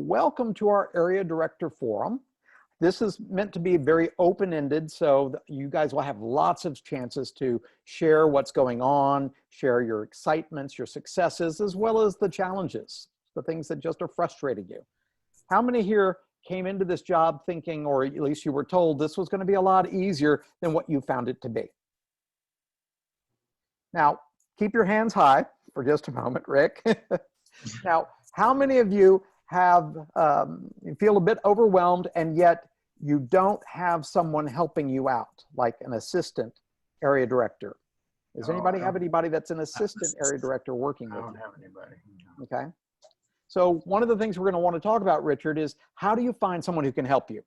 Welcome to our Area Director Forum. This is meant to be very open-ended, so you guys will have lots of chances to share what's going on, share your excitements, your successes, as well as the challenges, the things that just are frustrating you. How many here came into this job thinking, or at least you were told, this was going to be a lot easier than what you found it to be? Now, keep your hands high for just a moment, Rick. Now, how many of you have, you feel a bit overwhelmed and yet you don't have someone helping you out, like an assistant area director? Does anybody have anybody that's an assistant area director working with you? I don't have anybody. Okay. So one of the things we're going to want to talk about, Richard, is how do you find someone who can help you?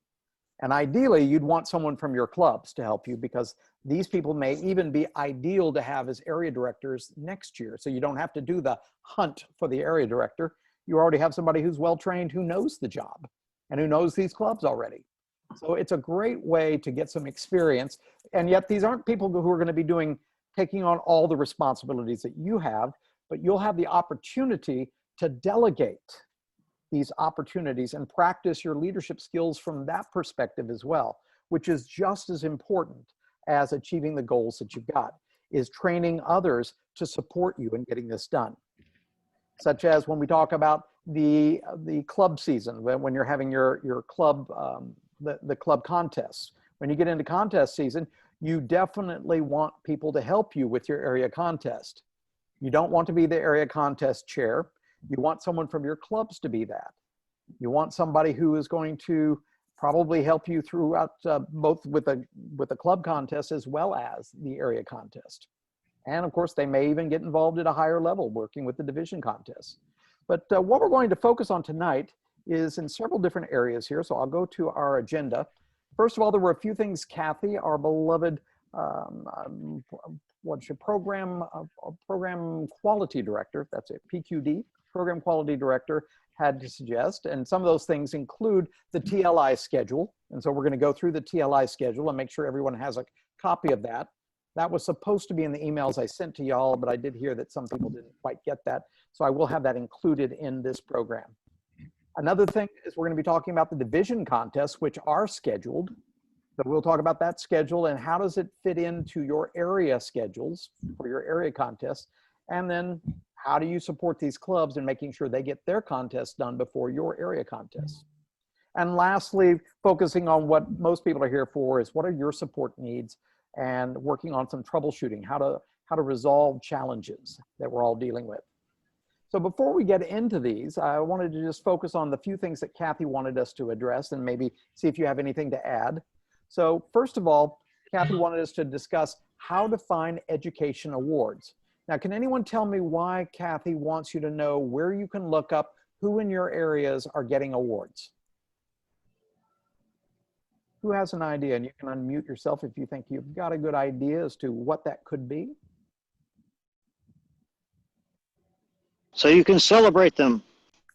And ideally, you'd want someone from your clubs to help you, because these people may even be ideal to have as area directors next year. So you don't have to do the hunt for the area director. You already have somebody who's well-trained, who knows the job and who knows these clubs already. So it's a great way to get some experience. And yet these aren't people who are going to be taking on all the responsibilities that you have, but you'll have the opportunity to delegate these opportunities and practice your leadership skills from that perspective as well, which is just as important as achieving the goals that you've got, is training others to support you in getting this done. Such as when we talk about the club season, when you're having your club, the club contests. When you get into contest season, you definitely want people to help you with your area contest. You don't want to be the area contest chair. You want someone from your clubs to be that. You want somebody who is going to probably help you throughout both with a club contest as well as the area contest. And of course, they may even get involved at a higher level, working with the division contests. But what we're going to focus on tonight is in several different areas here. So I'll go to our agenda. First of all, there were a few things Kathy, our beloved program quality director, that's it, PQD, program quality director, had to suggest. And some of those things include the TLI schedule. And so we're going to go through the TLI schedule and make sure everyone has a copy of that. That was supposed to be in the emails I sent to y'all, but I did hear that some people didn't quite get that. So I will have that included in this program. Another thing is we're going to be talking about the division contests, which are scheduled. So we'll talk about that schedule and how does it fit into your area schedules for your area contests. And then how do you support these clubs in making sure they get their contests done before your area contests? And lastly, focusing on what most people are here for is what are your support needs, and working on some troubleshooting, how to resolve challenges that we're all dealing with. So before we get into these, I wanted to just focus on the few things that Kathy wanted us to address and maybe see if you have anything to add. So first of all, Kathy wanted us to discuss how to find education awards. Now, can anyone tell me why Kathy wants you to know where you can look up who in your areas are getting awards? Who has an idea? And you can unmute yourself if you think you've got a good idea as to what that could be. So you can celebrate them.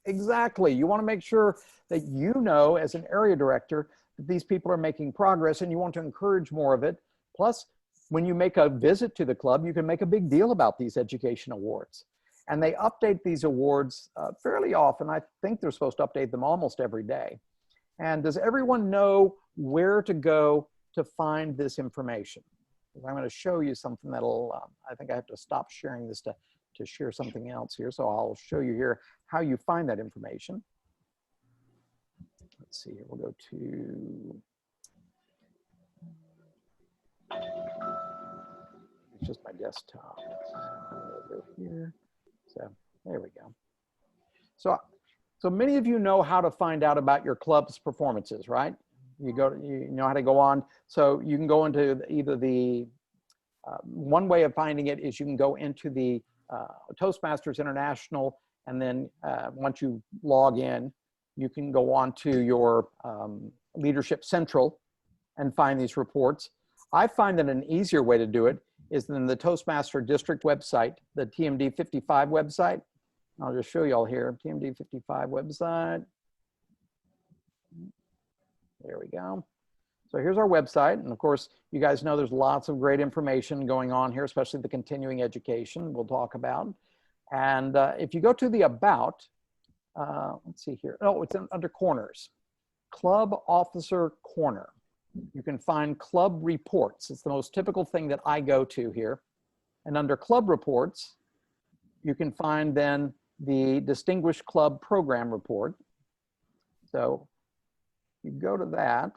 Exactly. You want to make sure that you know as an area director that these people are making progress, and you want to encourage more of it. Plus, when you make a visit to the club, you can make a big deal about these education awards. And they update these awards fairly often. I think they're supposed to update them almost every day. And does everyone know where to go to find this information? I'm going to show you something that'll, I think I have to stop sharing this to share something else here. So I'll show you here how you find that information. Let's see here, we'll go to, it's just my desktop. Over here. So there we go. So many of you know how to find out about your club's performances, right? You know how to go on. So you can go into either the, one way of finding it is you can go into the Toastmasters International, and then once you log in, you can go on to your Leadership Central and find these reports. I find that an easier way to do it is in the Toastmaster District website, the TMD55 website. I'll just show you all here, TMD55 website. There we go. So here's our website. And of course, you guys know there's lots of great information going on here, especially the continuing education we'll talk about. And if you go to the About, let's see here. Oh, it's under corners. Club Officer Corner. You can find club reports. It's the most typical thing that I go to here. And under club reports, you can find then the Distinguished Club Program Report. So you go to that.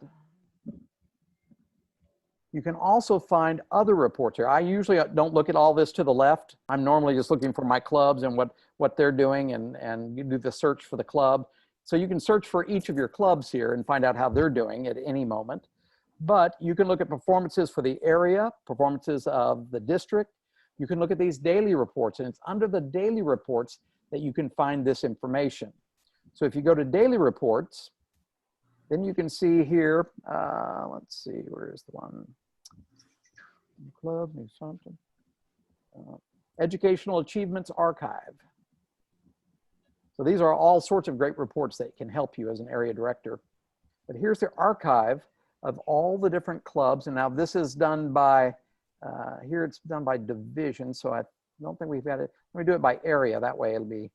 You can also find other reports here. I usually don't look at all this to the left. I'm normally just looking for my clubs and what they're doing, and you do the search for the club. So you can search for each of your clubs here and find out how they're doing at any moment. But you can look at performances for the area, performances of the district. You can look at these daily reports, and it's under the daily reports that you can find this information. So if you go to daily reports, then you can see here, let's see, where is the one? Club, new something. Educational Achievements Archive. So these are all sorts of great reports that can help you as an area director. But here's the archive of all the different clubs. And now this is done by, here it's done by division. So I don't think we've got it. Let me do it by area. That way it'll be,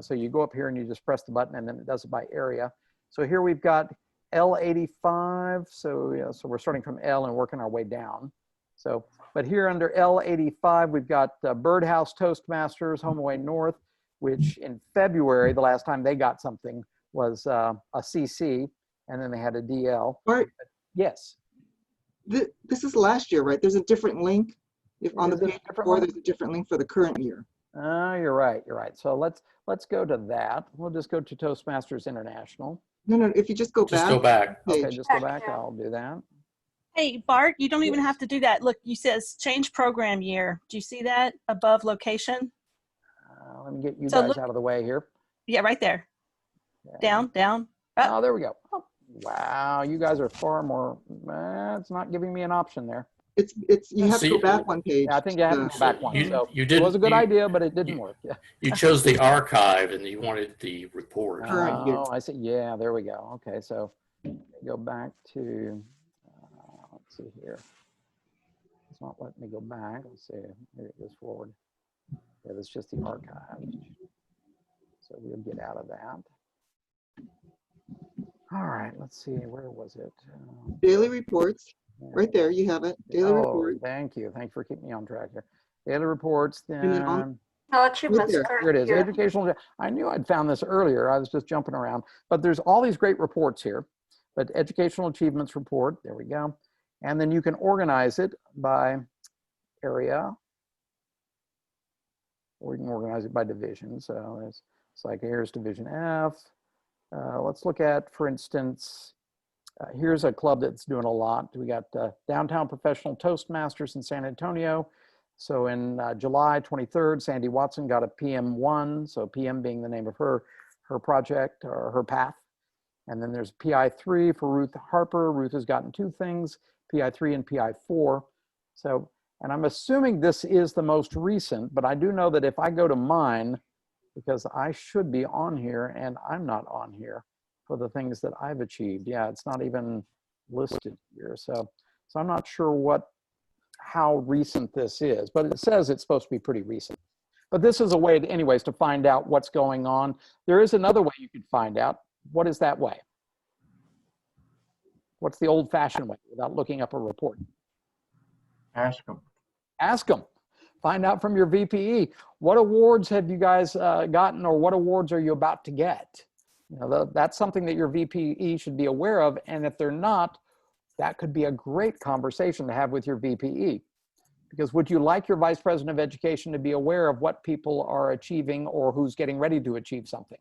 so you go up here and you just press the button and then it does it by area. So here we've got L85. So yeah, so we're starting from L and working our way down. So, but here under L85, we've got Birdhouse Toastmasters, Home Away North, which in February, the last time they got something was a CC, and then they had a DL. Art, yes. This is last year, right? There's a different link. If on the page before, there's a different link for the current year. You're right. You're right. So let's go to that. We'll just go to Toastmasters International. No, if you just go back. Just go back. Okay, just go back. I'll do that. Hey, Bart, you don't even Yes. have to do that. Look, you says change program year. Do you see that above location? Let me get you So guys look- out of the way here. Yeah, right there. Okay. Down, down. Up. Oh, there we go. Oh, wow, you guys are far more, it's not giving me an option there. It's you have to go See, back one page. Yeah, I think you have to go back one. You- So you it didn't- was a good you- idea, but it didn't work. Yeah. You chose the archive and you wanted the report. Current year. Oh, I see. Yeah, there we go. Okay, so go back to, let's see here. It's not letting me go back. Let's see. Maybe it goes forward. Yeah, that's just the archive. So we'll get out of that. All right, let's see. Where was it? Daily reports, Yeah. right there, you have it. Daily Oh, report. thank you. Thanks for keeping me on track here. Daily reports, And then on- then. No achievements. there. Here it is, current year. educational. I knew I'd found this earlier. I was just jumping around, but there's all these great reports here. But educational achievements report, there we go. And then you can organize it by area, or you can organize it by division. So it's like here's division F. Let's look at, for instance, here's a club that's doing a lot. We got Downtown Professional Toastmasters in San Antonio. So in July 23rd, Sandy Watson got a PM1, so PM being the name of her project or her path. And then there's PI3 for Ruth Harper. Ruth has gotten two things, PI3 and PI4. So, and I'm assuming this is the most recent, but I do know that if I go to mine, because I should be on here and I'm not on here for the things that I've achieved. Yeah, it's not even listed here. So I'm not sure how recent this is, but it says it's supposed to be pretty recent. But this is a way, anyways, to find out what's going on. There is another way you could find out. What is that way? What's the old-fashioned way without looking up a report? Ask them. Ask them. Find out from your VPE. What awards have you guys gotten, or what awards are you about to get? You know, that's something that your VPE should be aware of. And if they're not, that could be a great conversation to have with your VPE. Because would you like your Vice President of Education to be aware of what people are achieving or who's getting ready to achieve something?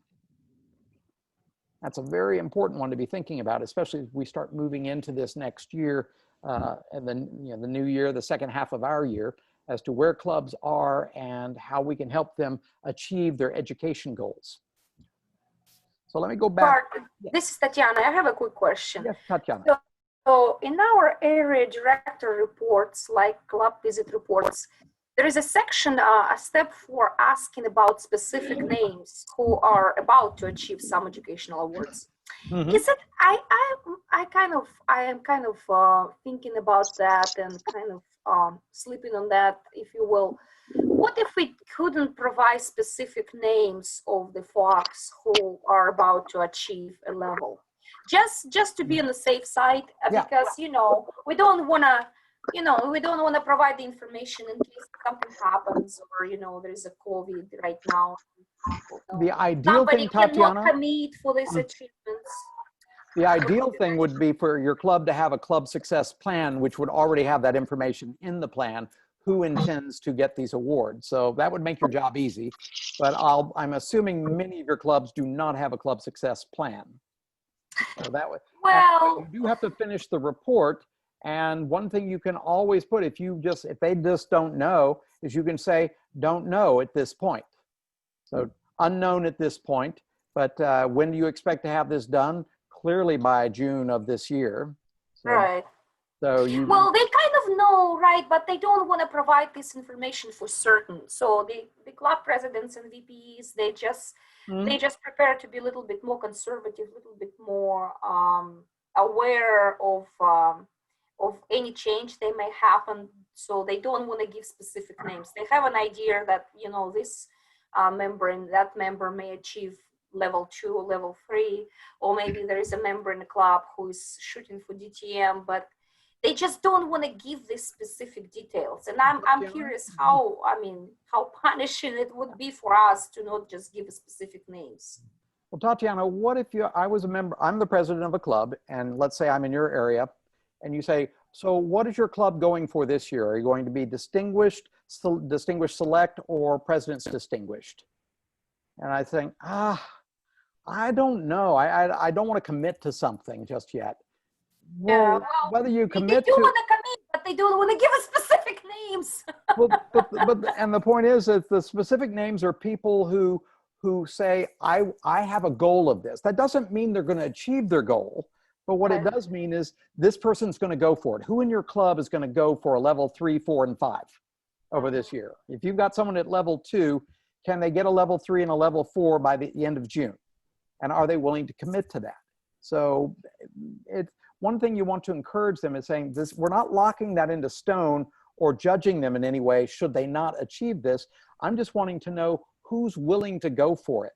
That's a very important one to be thinking about, especially as we start moving into this next year and then the new year, the second half of our year, as to where clubs are and how we can help them achieve their education goals. So let me go back. Bart, this is Tatiana. I have a quick question. Yes, Tatiana. So in our area director reports, like club visit reports, there is a section, a step for asking about specific names who are about to achieve some educational awards. Mhm. Is it? I am kind of thinking about that and kind of sleeping on that, if you will. what if we couldn't provide specific names of the folks who are about to achieve a level? Just to be on the safe side, Yeah. because, you know, we don't want to provide the information in case something happens, or, you know, there's a COVID right now. The ideal Somebody thing, Tatiana, cannot commit for these achievements. the ideal thing would be for your club to have a club success plan, which would already have that information in the plan, who intends to get these awards. So that would make your job easy. But I'm assuming many of your clubs do not have a club success plan. So that would, Well, you do have to finish the report. And one thing you can always put, if they just don't know, is you can say, don't know at this point. So unknown at this point, but when do you expect to have this done? Clearly by June of this year. So, right. So you. Well, they kind of know, right? But they don't want to provide this information for certain. So the club presidents and VPs, they just prepare to be a little bit more conservative, a little bit more aware of any change that may happen. So they don't want to give specific names. They have an idea that, you know, this member and that member may achieve level 2 or level 3, or maybe there is a member in the club who is shooting for DTM, but they just don't want to give these specific details. And I'm curious how punishing it would be for us to not just give specific names. Well, Tatiana, what if I was a member, I'm the president of a club, and let's say I'm in your area, and you say, so what is your club going for this year? Are you going to be distinguished select, or president's distinguished? And I think, I don't know. I don't want to commit to something just yet. Well, whether you commit they do want to commit, but they don't want to give us specific names. Well, and the point is that the specific names are people who say, I have a goal of this. That doesn't mean they're going to achieve their goal, but what it does mean is this person's going to go for it. Who in your club is going to go for a level 3, 4, and 5 over this year? If you've got someone at level 2, can they get a level 3 and a level 4 by the end of June? And are they willing to commit to that? So it's one thing you want to encourage them is saying this, we're not locking that into stone or judging them in any way should they not achieve this. I'm just wanting to know who's willing to go for it.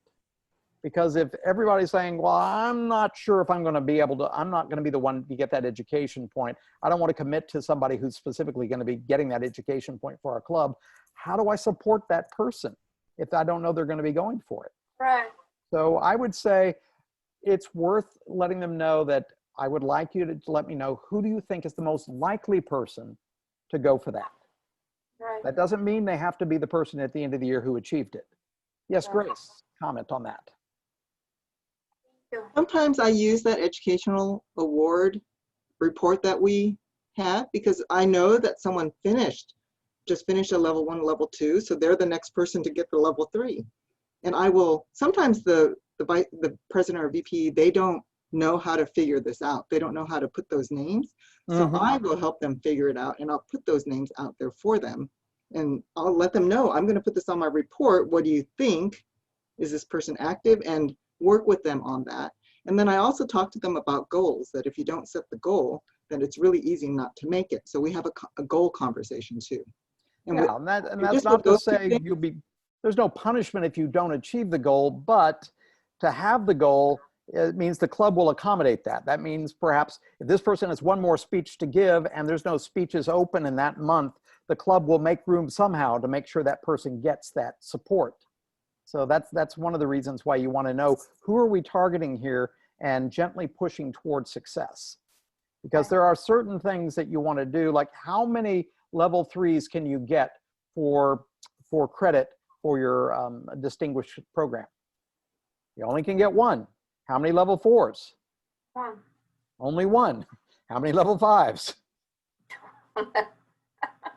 Because if everybody's saying, well, I'm not sure if I'm going to be able to, I'm not going to be the one to get that education point. I don't want to commit to somebody who's specifically going to be getting that education point for our club. How do I support that person if I don't know they're going to be going for it? Right. So I would say it's worth letting them know that I would like you to let me know, who do you think is the most likely person to go for that? Right. That doesn't mean they have to be the person at the end of the year who achieved it. Yes, Grace, comment on that. Sometimes I use that educational award report that we have because I know that someone just finished a level 1, level 2, so they're the next person to get the level 3. And I will, sometimes the president or VP, they don't know how to figure this out. They don't know how to put those names. So I will help them figure it out, and I'll put those names out there for them. And I'll let them know, I'm going to put this on my report. What do you think? Is this person active? And work with them on that. And then I also talk to them about goals, that if you don't set the goal, then it's really easy not to make it. So we have a goal conversation too. And yeah, and that's not to say there's no punishment if you don't achieve the goal, but to have the goal, it means the club will accommodate that. That means perhaps if this person has one more speech to give and there's no speeches open in that month, the club will make room somehow to make sure that person gets that support. So that's one of the reasons why you want to know who are we targeting here and gently pushing towards success. Because there are certain things that you want to do, like how many level 3s can you get for credit for your distinguished program? You only can get 1. How many level 4s? 1. Only 1. How many level 5s?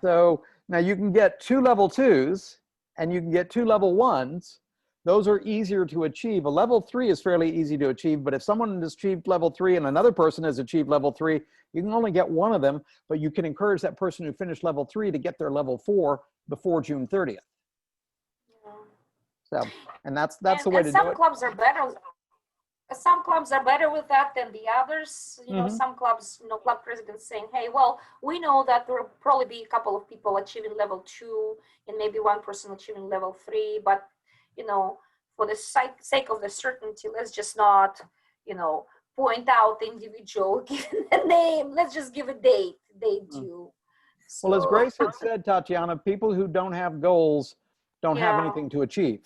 So now you can get 2 level 2s and you can get 2 level 1s. Those are easier to achieve. A level 3 is fairly easy to achieve, but if someone has achieved level 3 and another person has achieved level 3, you can only get 1 of them, but you can encourage that person who finished level 3 to get their level 4 before June 30th. So, and that's the way to do it. Some clubs are better. some clubs are better with that than the others. You know, Mhm. some clubs, you know, club presidents saying, hey, well, we know that there will probably be a couple of people achieving level 2 and maybe one person achieving level 3, but, you know, for the sake of the certainty, let's just not, you know, point out the individual, give a name, let's just give a date due. Well, as So, Grace had said, Tatiana, people who don't have goals don't have yeah, anything to achieve.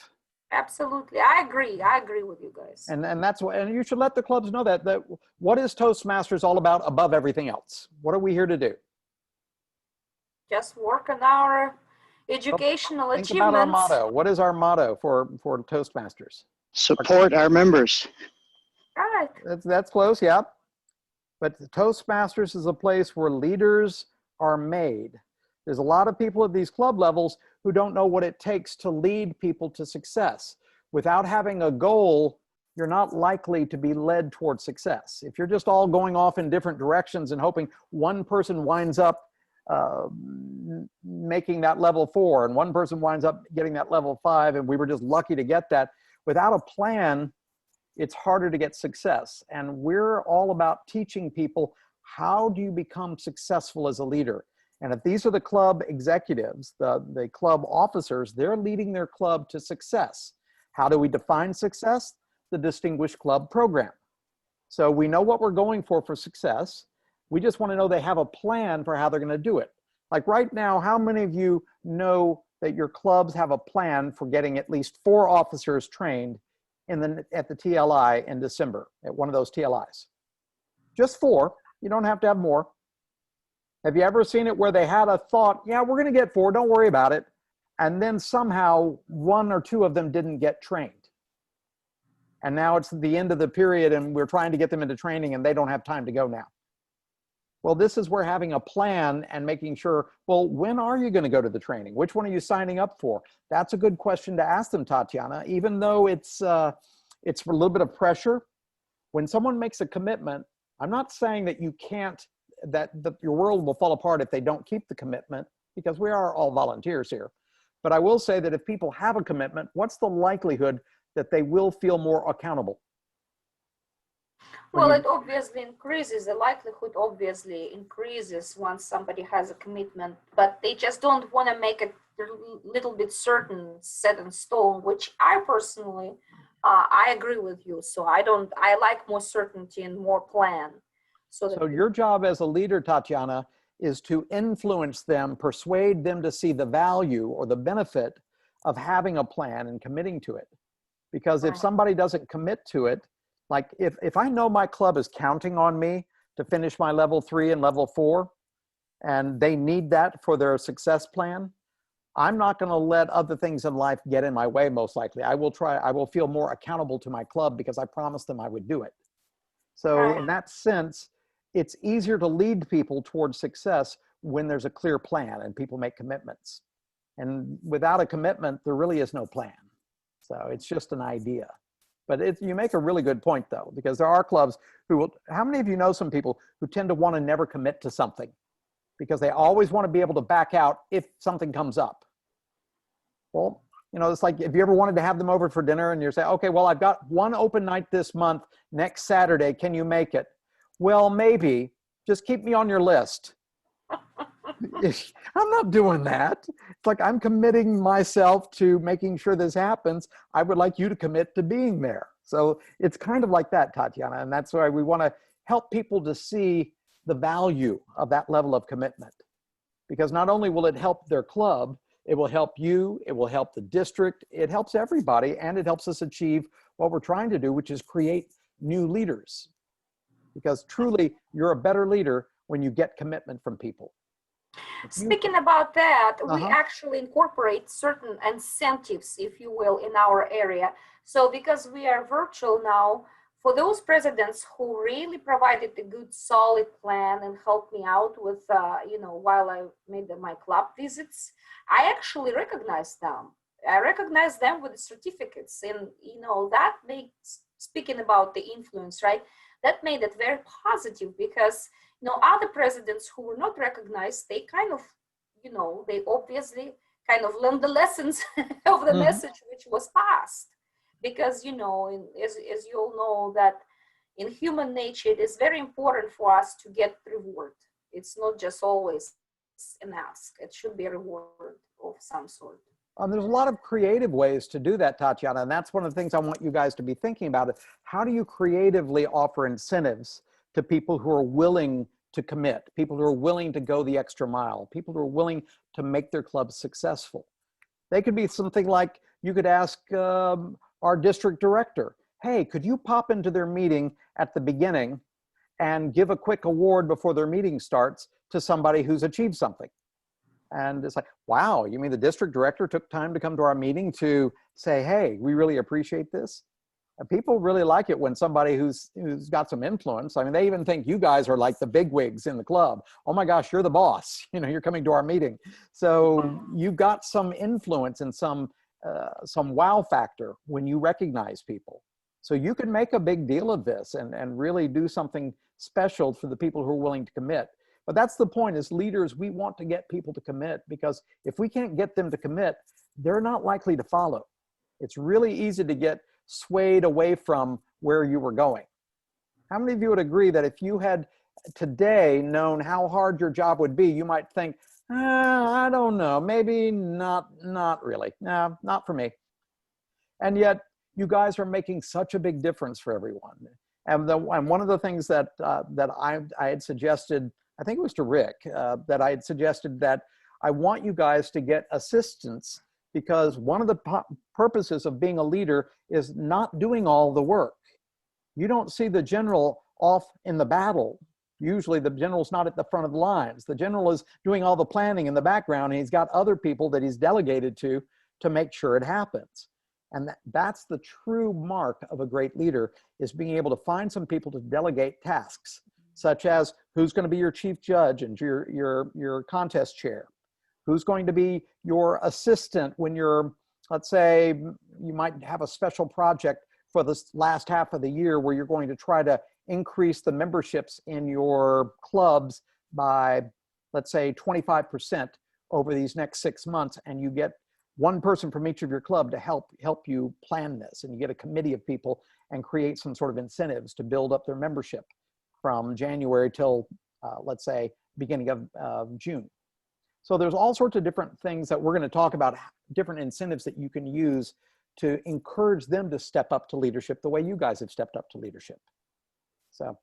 absolutely. I agree with you guys. And that's what, and you should let the clubs know that what is Toastmasters all about above everything else? What are we here to do? Just work on our educational Think about our achievements. motto. What is our motto for Toastmasters? Support our members. Right. That's close, yeah. But Toastmasters is a place where leaders are made. There's a lot of people at these club levels who don't know what it takes to lead people to success. Without having a goal, you're not likely to be led towards success. If you're just all going off in different directions and hoping one person winds up making that level 4 and one person winds up getting that level 5 and we were just lucky to get that, without a plan, it's harder to get success. And we're all about teaching people, how do you become successful as a leader? And if these are the club executives, the club officers, they're leading their club to success. How do we define success? The Distinguished Club Program. So we know what we're going for success. We just want to know they have a plan for how they're going to do it. Like right now, how many of you know that your clubs have a plan for getting at least 4 officers trained at the TLI in December, at one of those TLIs? Just 4. You don't have to have more. Have you ever seen it where they had a thought, yeah, we're going to get 4, don't worry about it, and then somehow 1 or 2 of them didn't get trained? And now it's the end of the period and we're trying to get them into training and they don't have time to go now. Well, this is where having a plan and making sure, well, when are you going to go to the training? Which one are you signing up for? That's a good question to ask them, Tatiana, even though it's a little bit of pressure. When someone makes a commitment, I'm not saying that you can't, that your world will fall apart if they don't keep the commitment, because we are all volunteers here. But I will say that if people have a commitment, what's the likelihood that they will feel more accountable? Well, it obviously increases, the likelihood obviously increases once somebody has a commitment, but they just don't want to make it a little bit certain, set in stone, which I personally, I agree with you. So I like more certainty and more plan. So your job as a leader, Tatiana, is to influence them, persuade them to see the value or the benefit of having a plan and committing to it. Because if somebody doesn't commit to it, like if I know my club is counting on me to finish my level 3 and level 4, and they need that for their success plan, I'm not going to let other things in life get in my way, most likely. I will feel more accountable to my club because I promised them I would do it. So in that sense, it's easier to lead people towards success when there's a clear plan and people make commitments. And without a commitment, there really is no plan. So it's just an idea. But you make a really good point, though, because there are clubs who will, how many of you know some people who tend to want to never commit to something because they always want to be able to back out if something comes up? Well, you know, it's like if you ever wanted to have them over for dinner and you're saying, okay, well, I've got one open night this month, next Saturday, can you make it? Well, maybe, just keep me on your list. I'm not doing that. It's like I'm committing myself to making sure this happens. I would like you to commit to being there. So it's kind of like that, Tatiana. And that's why we want to help people to see the value of that level of commitment. Because not only will it help their club, it will help you, it will help the district, it helps everybody, and it helps us achieve what we're trying to do, which is create new leaders. Because truly, you're a better leader when you get commitment from people. Speaking about that, we actually incorporate certain incentives, if you will, in our area. So because we are virtual now, for those presidents who really provided a good, solid plan and helped me out with, you know, while I made my club visits, I actually recognize them. I recognize them with the certificates, and, you know, that makes, speaking about the influence, right? That made it very positive because, you know, other presidents who were not recognized, they kind of, you know, they obviously kind of learned the lessons of the message which was passed. because as you all know that in human nature it is very important for us to get reward. It's not just always an ask. It should be a reward of some sort. There's a lot of creative ways to do that, Tatiana, and that's one of the things I want you guys to be thinking about. It. How do you creatively offer incentives to people who are willing to commit, people who are willing to go the extra mile, people who are willing to make their club successful? They could be something like, you could ask our district director, hey, could you pop into their meeting at the beginning and give a quick award before their meeting starts to somebody who's achieved something? And it's like, wow, you mean the district director took time to come to our meeting to say, hey, we really appreciate this? And people really like it when somebody who's got some influence, I mean, they even think you guys are like the bigwigs in the club. Oh my gosh, you're the boss. You're coming to our meeting. So you've got some influence and some wow factor when you recognize people. So you can make a big deal of this and really do something special for the people who are willing to commit. But that's the point. As leaders, we want to get people to commit, because if we can't get them to commit, they're not likely to follow. It's really easy to get swayed away from where you were going. How many of you would agree that if you had today known how hard your job would be, you might think, I don't know, maybe not really. No, not for me. And yet you guys are making such a big difference for everyone. And one of the things that I had suggested, I think it was to Rick, that I had suggested that I want you guys to get assistance, because one of the purposes of being a leader is not doing all the work. You don't see the general off in the battle. Usually the general's not at the front of the lines. The general is doing all the planning in the background, and he's got other people that he's delegated to make sure it happens. And that's the true mark of a great leader, is being able to find some people to delegate tasks, such as who's going to be your chief judge and your contest chair, who's going to be your assistant when you're, let's say, you might have a special project for this last half of the year where you're going to try to increase the memberships in your clubs by, let's say, 25% over these next 6 months, and you get one person from each of your club to help you plan this, and you get a committee of people and create some sort of incentives to build up their membership from January till, let's say, beginning of June. So there's all sorts of different things that we're going to talk about, different incentives that you can use to encourage them to step up to leadership the way you guys have stepped up to leadership. So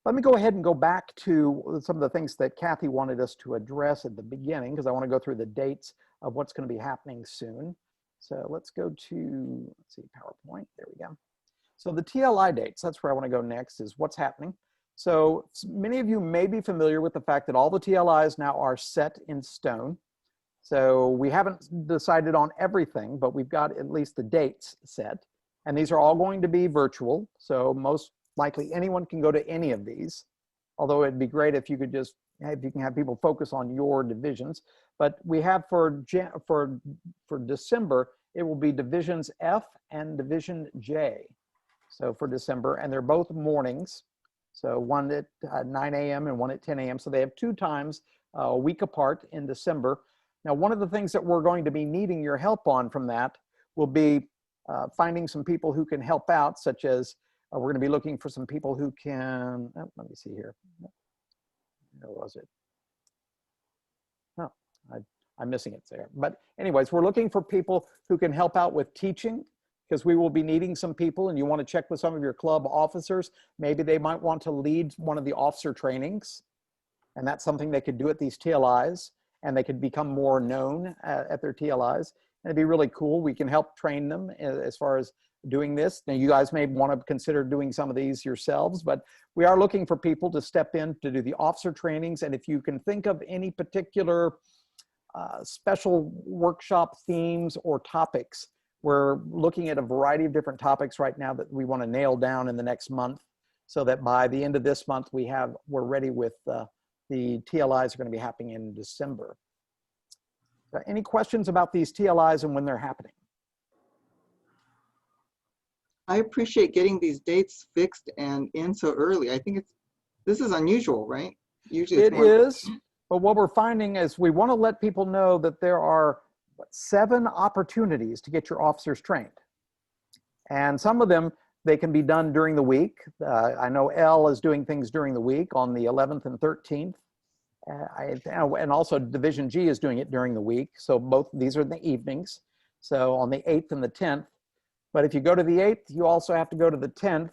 let me go ahead and go back to some of the things that Kathy wanted us to address at the beginning, because I want to go through the dates of what's going to be happening soon. So let's go to, let's see, PowerPoint, there we go. So the TLI dates, that's where I want to go next, is what's happening. So many of you may be familiar with the fact that all the TLIs now are set in stone. So we haven't decided on everything, but we've got at least the dates set. And these are all going to be virtual. So most likely anyone can go to any of these. Although it'd be great if you could just, if you can have people focus on your divisions. But we have for December, it will be divisions F and division J. So for December, and they're both mornings. So one at 9 a.m. and one at 10 a.m. So they have 2 times a week apart in December. Now, one of the things that we're going to be needing your help on from that will be finding some people who can help out, such as we're going to be looking for some people who can, let me see here. Where was it? Oh, I'm missing it there. But anyways, we're looking for people who can help out with teaching, because we will be needing some people, and you want to check with some of your club officers. Maybe they might want to lead one of the officer trainings, and that's something they could do at these TLIs, and they could become more known at their TLIs. And it'd be really cool. We can help train them as far as doing this. Now, you guys may want to consider doing some of these yourselves, but we are looking for people to step in to do the officer trainings. And if you can think of any particular special workshop themes or topics, we're looking at a variety of different topics right now that we want to nail down in the next month, so that by the end of this month, we're ready with the TLIs are going to be happening in December. Any questions about these TLIs and when they're happening? I appreciate getting these dates fixed and in so early. I think this is unusual, right? Usually it is, but what we're finding is we want to let people know that there are 7 opportunities to get your officers trained. And some of them, they can be done during the week. I know L is doing things during the week on the 11th and 13th. And also Division G is doing it during the week. So both these are in the evenings. So on the 8th and the 10th. But if you go to the 8th, you also have to go to the 10th.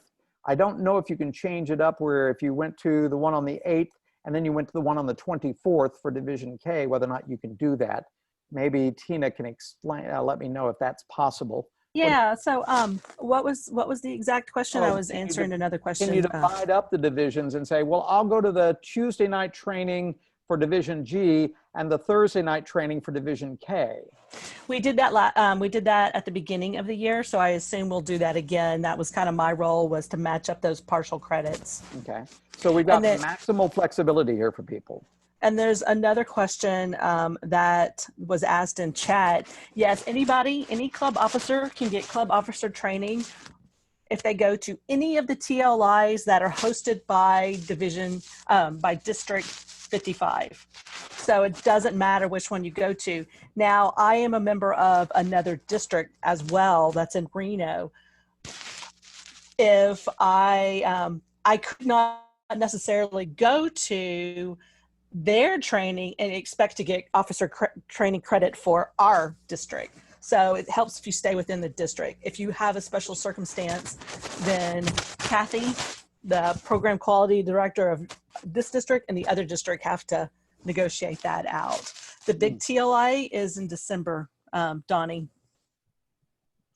I don't know if you can change it up where if you went to the one on the 8th and then you went to the one on the 24th for Division K, whether or not you can do that. Maybe Tina can explain, let me know if that's possible. Yeah. So, what was the exact question? I Oh, was answering another question. Can you divide up the divisions and say, well, I'll go to the Tuesday night training for Division G and the Thursday night training for Division K? We did that. We did that at the beginning of the year, so I assume we'll do that again. That was kind of my role, was to match up those partial credits. Okay. So we've got And then- maximal flexibility here for people. And there's another question that was asked in chat. Yes, any club officer can get club officer training if they go to any of the TLIs that are hosted by by District 55. So it doesn't matter which one you go to. Now, I am a member of another district as well that's in Reno. If I could not necessarily go to their training and expect to get officer training credit for our district. So it helps if you stay within the district. If you have a special circumstance, then Kathy, the program quality director of this district and the other district, have to negotiate that out. The big TLI is in December, Donnie.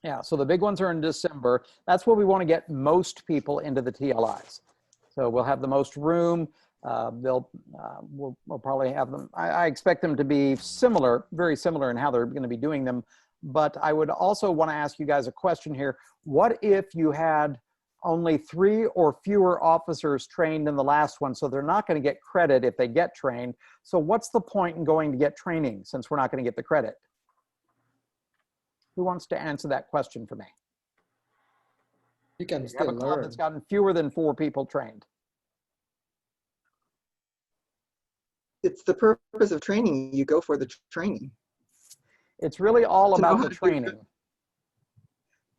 Yeah, so the big ones are in December. That's where we want to get most people into the TLIs. So we'll have the most room. We'll probably have them. I expect them to be similar, very similar in how they're going to be doing them. But I would also want to ask you guys a question here. What if you had only 3 or fewer officers trained in the last one? So they're not going to get credit if they get trained. So what's the point in going to get training since we're not going to get the credit? Who wants to answer that question for me? You can You have still a club learn. that's gotten fewer than 4 people trained. It's the purpose of training. You go for the training. It's really all To know about how the to do training.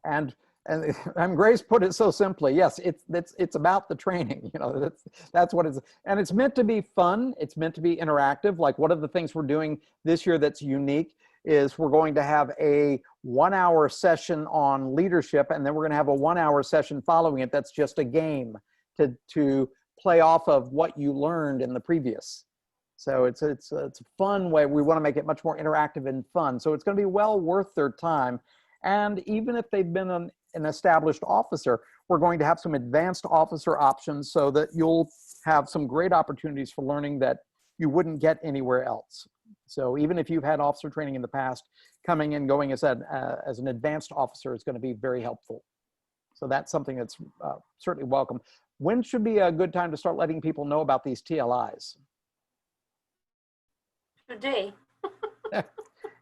And Grace put it so simply. Yes, it's about the training. You know, that's what it's, and it's meant to be fun. It's meant to be interactive. Like one of the things we're doing this year that's unique is we're going to have a 1-hour session on leadership, and then we're going to have a 1-hour session following it that's just a game to play off of what you learned in the previous. So it's a fun way. We want to make it much more interactive and fun. So it's going to be well worth their time. And even if they've been an established officer, we're going to have some advanced officer options so that you'll have some great opportunities for learning that you wouldn't get anywhere else. So even if you've had officer training in the past, coming and going as an advanced officer is going to be very helpful. So that's something that's certainly welcome. When should be a good time to start letting people know about these TLIs? Today.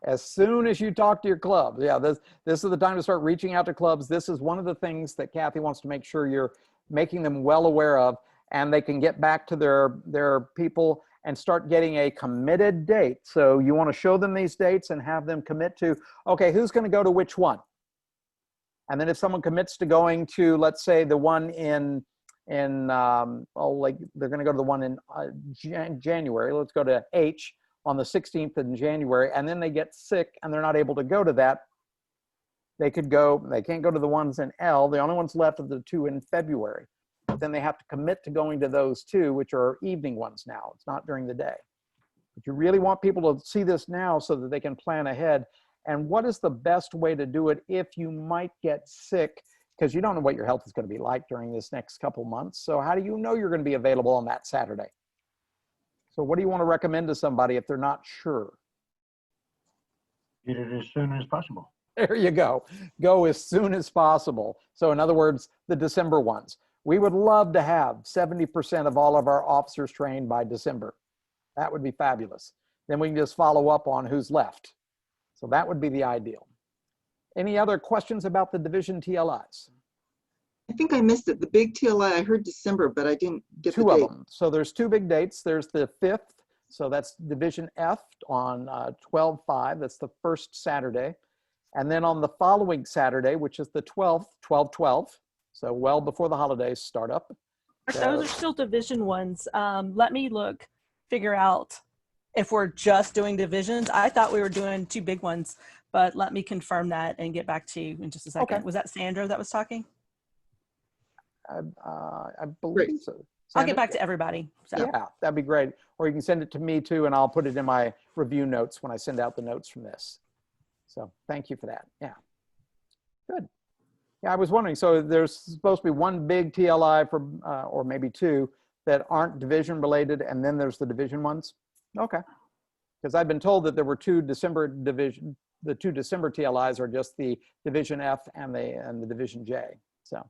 As soon as you talk to your club. Yeah, this is the time to start reaching out to clubs. This is one of the things that Kathy wants to make sure you're making them well aware of, and they can get back to their people and start getting a committed date. So you want to show them these dates and have them commit to, okay, who's going to go to which one? And then if someone commits to going to, let's say, the one like they're going to go to the one in January. Let's go to H on the 16th of January, and then they get sick and they're not able to go to that. They can't go to the ones in L. The only ones left are the 2 in February. But then they have to commit to going to those 2, which are evening ones now. It's not during the day. But you really want people to see this now so that they can plan ahead. And what is the best way to do it if you might get sick? Because you don't know what your health is going to be like during this next couple months. So how do you know you're going to be available on that Saturday? So what do you want to recommend to somebody if they're not sure? Get it as soon as possible. There you go. Go as soon as possible. So in other words, the December ones. We would love to have 70% of all of our officers trained by December. That would be fabulous. Then we can just follow up on who's left. So that would be the ideal. Any other questions about the division TLIs? I think I missed it. The big TLI, I heard December, but I didn't get the 2 of date. them. So there's 2 big dates. There's the 5th. So that's Division F on 12/5. That's the first Saturday. And then on the following Saturday, which is the 12th, 12/12, so well before the holidays start up. Those are still division ones. Let me figure out if we're just doing divisions. I thought we were doing 2 big ones, but let me confirm that and get back to you in just a second. Okay. Was that Sandra that was talking? I believe so. I'll Sandra? get back to everybody. So. Yeah, that'd be great. Or you can send it to me too, and I'll put it in my review notes when I send out the notes from this. So thank you for that. Yeah, good. Yeah, I was wondering, so there's supposed to be one big TLI for, or maybe 2 that aren't division related, and then there's the division ones? Okay. Because I've been told that there were 2 December division, the 2 December TLIs are just the Division F and the Division J. So,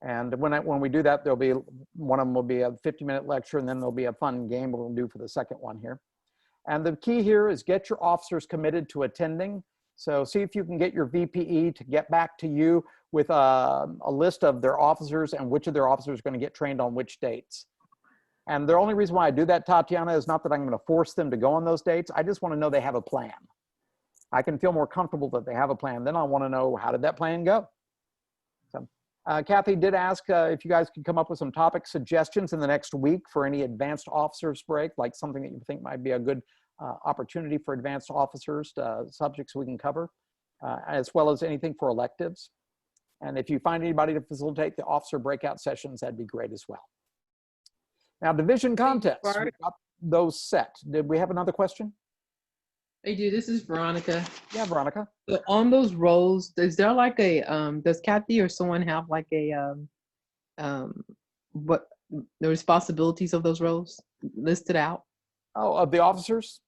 and when we do that, there'll be, one of them will be a 50-minute lecture, and then there'll be a fun game we'll do for the second one here. And the key here is get your officers committed to attending. So see if you can get your VPE to get back to you with a list of their officers and which of their officers are going to get trained on which dates. And the only reason why I do that, Tatiana, is not that I'm going to force them to go on those dates. I just want to know they have a plan. I can feel more comfortable that they have a plan. Then I want to know, how did that plan go? So Kathy did ask if you guys could come up with some topic suggestions in the next week for any advanced officers break, like something that you think might be a good opportunity for advanced officers, subjects we can cover, as well as anything for electives. And if you find anybody to facilitate the officer breakout sessions, that'd be great as well. Now, division contests, we've got those set. Did we have another question? Hey, dude, this is Veronica. Yeah, Veronica. So on those roles, is there like a, does Kathy or someone have like a, what the responsibilities of those roles listed out? Oh, of the officers?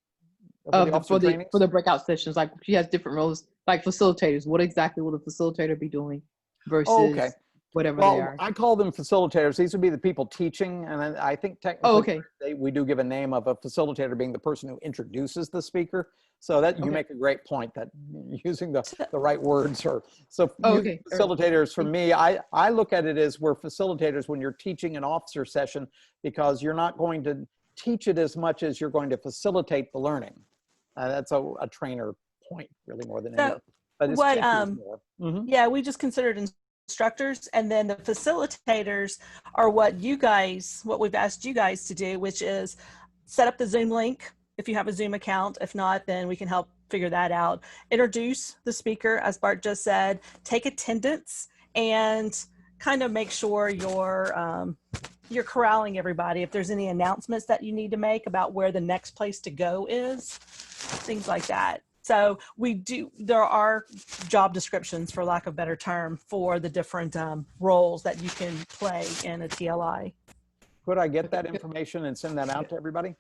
For the breakout sessions, like she has different roles, like facilitators. What exactly will the facilitator be doing versus whatever they are? I call them facilitators. These would be the people teaching, and I think technically we do give a name of a facilitator being the person who introduces the speaker. So that you make a great point that using the right words or facilitators for me, I look at it as we're facilitators when you're teaching an officer session, because you're not going to teach it as much as you're going to facilitate the learning. That's a trainer point really more than anything. But it's more. Yeah, we just considered instructors, and then the facilitators are what we've asked you guys to do, which is set up the Zoom link if you have a Zoom account. If not, then we can help figure that out. Introduce the speaker, as Bart just said, take attendance, and kind of make sure you're corralling everybody. If there's any announcements that you need to make about where the next place to go is, things like that. So there are job descriptions, for lack of a better term, for the different roles that you can play in a TLI. Could I get that information and send that out to everybody?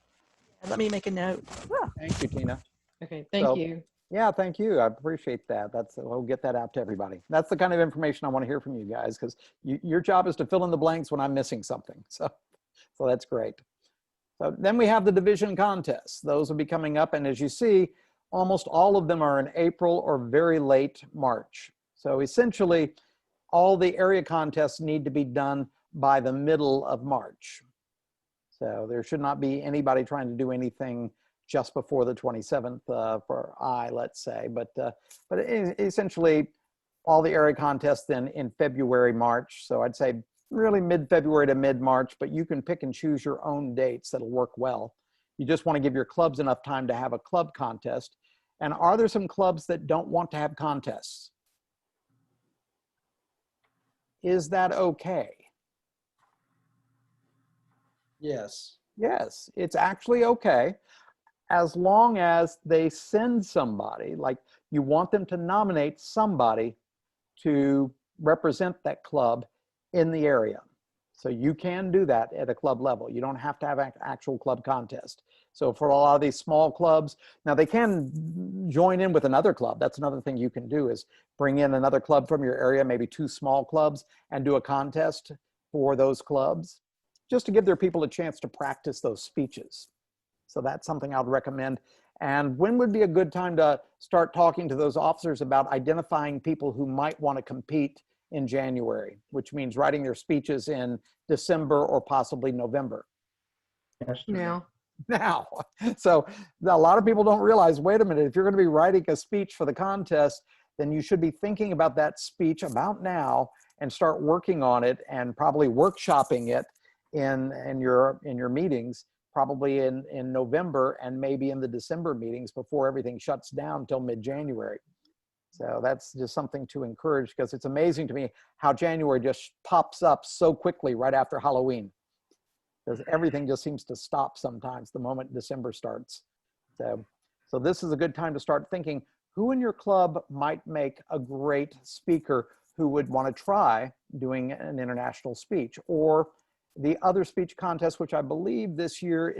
Let me make a note. Thank you, Tina. Okay, thank you. Yeah, thank you. I appreciate that. We'll get that out to everybody. That's the kind of information I want to hear from you guys, because your job is to fill in the blanks when I'm missing something. So that's great. So then we have the division contests. Those will be coming up, and as you see, almost all of them are in April or very late March. So essentially, all the area contests need to be done by the middle of March. So there should not be anybody trying to do anything just before the 27th for let's say. But essentially, all the area contests then in February, March. So I'd say really mid-February to mid-March, but you can pick and choose your own dates that'll work well. You just want to give your clubs enough time to have a club contest. And are there some clubs that don't want to have contests? Is that okay? Yes. Yes, it's actually okay, as long as they send somebody, like you want them to nominate somebody to represent that club in the area. So you can do that at a club level. You don't have to have an actual club contest. So for a lot of these small clubs, now they can join in with another club. That's another thing you can do, is bring in another club from your area, maybe 2 small clubs, and do a contest for those clubs, just to give their people a chance to practice those speeches. So that's something I'd recommend. And when would be a good time to start talking to those officers about identifying people who might want to compete in January, which means writing their speeches in December or possibly November? Now. So a lot of people don't realize, wait a minute, if you're going to be writing a speech for the contest, then you should be thinking about that speech about now and start working on it and probably workshopping it in your meetings, probably in November and maybe in the December meetings before everything shuts down until mid-January. So that's just something to encourage, because it's amazing to me how January just pops up so quickly right after Halloween, because everything just seems to stop sometimes the moment December starts. So this is a good time to start thinking who in your club might make a great speaker who would want to try doing an international speech, or the other speech contest, which I believe this year,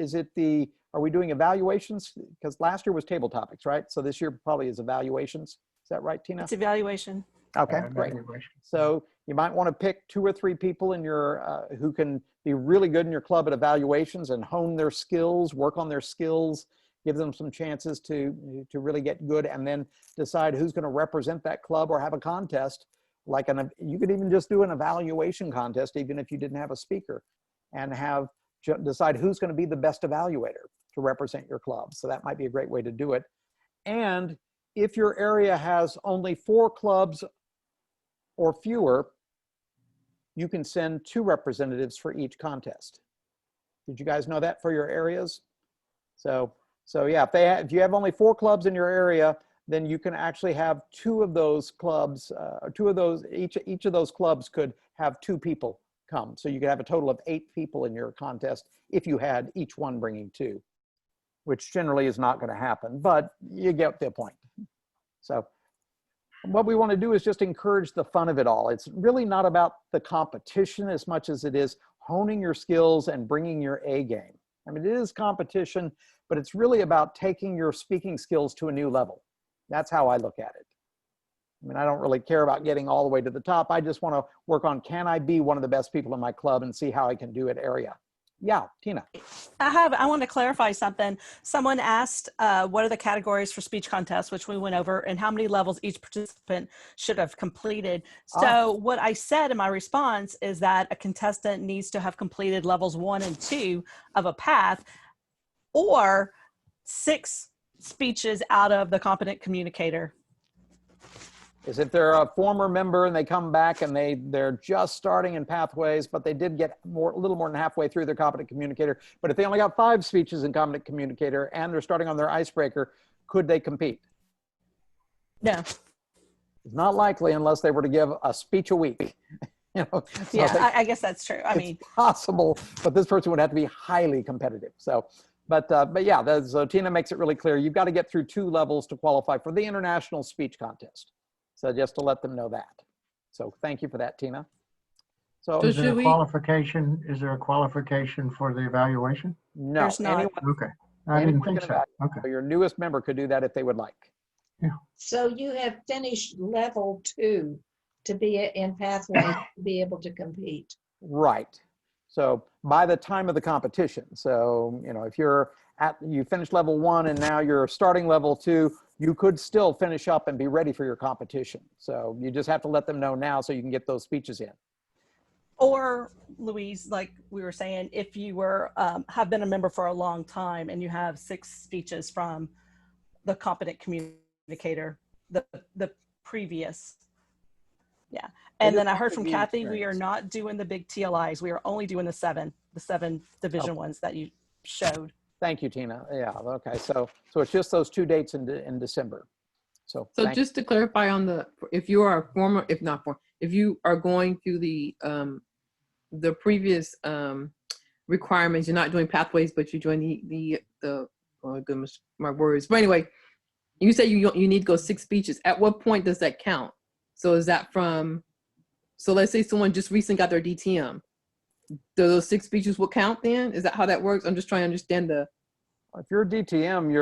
are we doing evaluations? Because last year was table topics, right? So this year probably is evaluations. Is that right, Tina? It's evaluation. Okay, great. So you might want to pick 2 or 3 people in your who can be really good in your club at evaluations and hone their skills, work on their skills, give them some chances to really get good, and then decide who's going to represent that club or have a contest. You could even just do an evaluation contest, even if you didn't have a speaker, and decide who's going to be the best evaluator to represent your club. So that might be a great way to do it. And if your area has only 4 clubs or fewer, you can send 2 representatives for each contest. Did you guys know that for your areas? So yeah, if you have only 4 clubs in your area, then you can actually have 2 of those clubs, each of those clubs could have 2 people come. So you could have a total of 8 people in your contest if you had each one bringing 2, which generally is not going to happen, but you get the point. So what we want to do is just encourage the fun of it all. It's really not about the competition as much as it is honing your skills and bringing your A game. I mean, it is competition, but it's really about taking your speaking skills to a new level. That's how I look at it. I mean, I don't really care about getting all the way to the top. I just want to work on, can I be one of the best people in my club, and see how I can do it area. Yeah, Tina. I want to clarify something. Someone asked, what are the categories for speech contests, which we went over, and how many levels each participant should have completed. So what I said in my response is that a contestant needs to have completed levels 1 and 2 of a path, or 6 speeches out of the competent communicator. Is if they're a former member and they come back and they're just starting in pathways, but they did get a little more than halfway through their competent communicator. But if they only got 5 speeches in competent communicator and they're starting on their icebreaker, could they compete? No. It's not likely unless they were to give a speech a week. So yeah, I guess that's true. I mean, possible, but this person would have to be highly competitive. So, but yeah, so Tina makes it really clear. You've got to get through 2 levels to qualify for the international speech contest. So just to let them know that. So thank you for that, Tina. So is there a qualification? Is there a qualification for the evaluation? No. There's not. Okay. I didn't think so. Okay. Your newest member could do that if they would like. Yeah. So you have finished level 2 to be in pathway to be able to compete. Right. So by the time of the competition, so if you finished level 1 and now you're starting level 2, you could still finish up and be ready for your competition. So you just have to let them know now so you can get those speeches in. Or Louise, like we were saying, if you have been a member for a long time and you have 6 speeches from the competent communicator, the previous. Yeah. And then I heard from Kathy, we are not doing the big TLIs. We are only doing the 7 division ones that you showed. Thank you, Tina. Yeah, okay. So it's just those 2 dates in December. So just to clarify on if you are a former, if you are going through the previous requirements, you're not doing pathways, but you're doing the oh goodness, my words. But anyway, you say you need to go 6 speeches. At what point does that count? So is that so let's say someone just recently got their DTM. Do those 6 speeches will count then? Is that how that works? I'm just trying to understand if you're a DTM,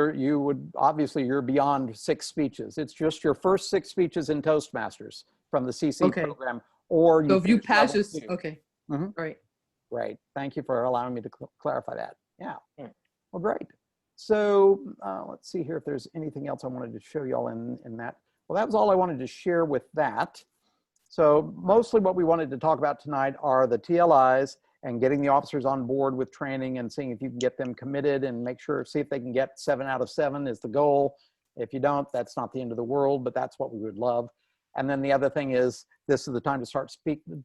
you're beyond 6 speeches. It's just your first 6 speeches in Toastmasters from the CC program, or so if you pass this, okay. Mm-hmm. Right. Right. Thank you for allowing me to clarify that. Yeah. Well, great. So let's see here if there's anything else I wanted to show y'all in that. Well, that was all I wanted to share with that. So mostly what we wanted to talk about tonight are the TLIs and getting the officers on board with training and seeing if you can get them committed and see if they can get 7 out of 7 is the goal. If you don't, that's not the end of the world, but that's what we would love. And then the other thing is, this is the time to start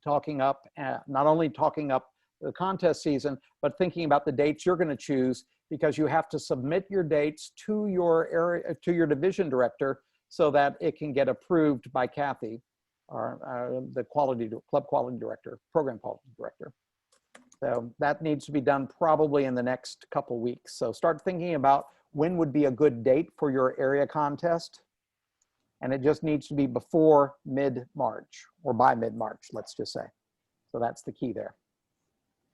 talking up, not only talking up the contest season, but thinking about the dates you're going to choose, because you have to submit your dates to your area, to your division director, so that it can get approved by Kathy, or the club quality director, program quality director. So that needs to be done probably in the next couple weeks. So start thinking about when would be a good date for your area contest. And it just needs to be before mid-March, or by mid-March, let's just say. So that's the key there.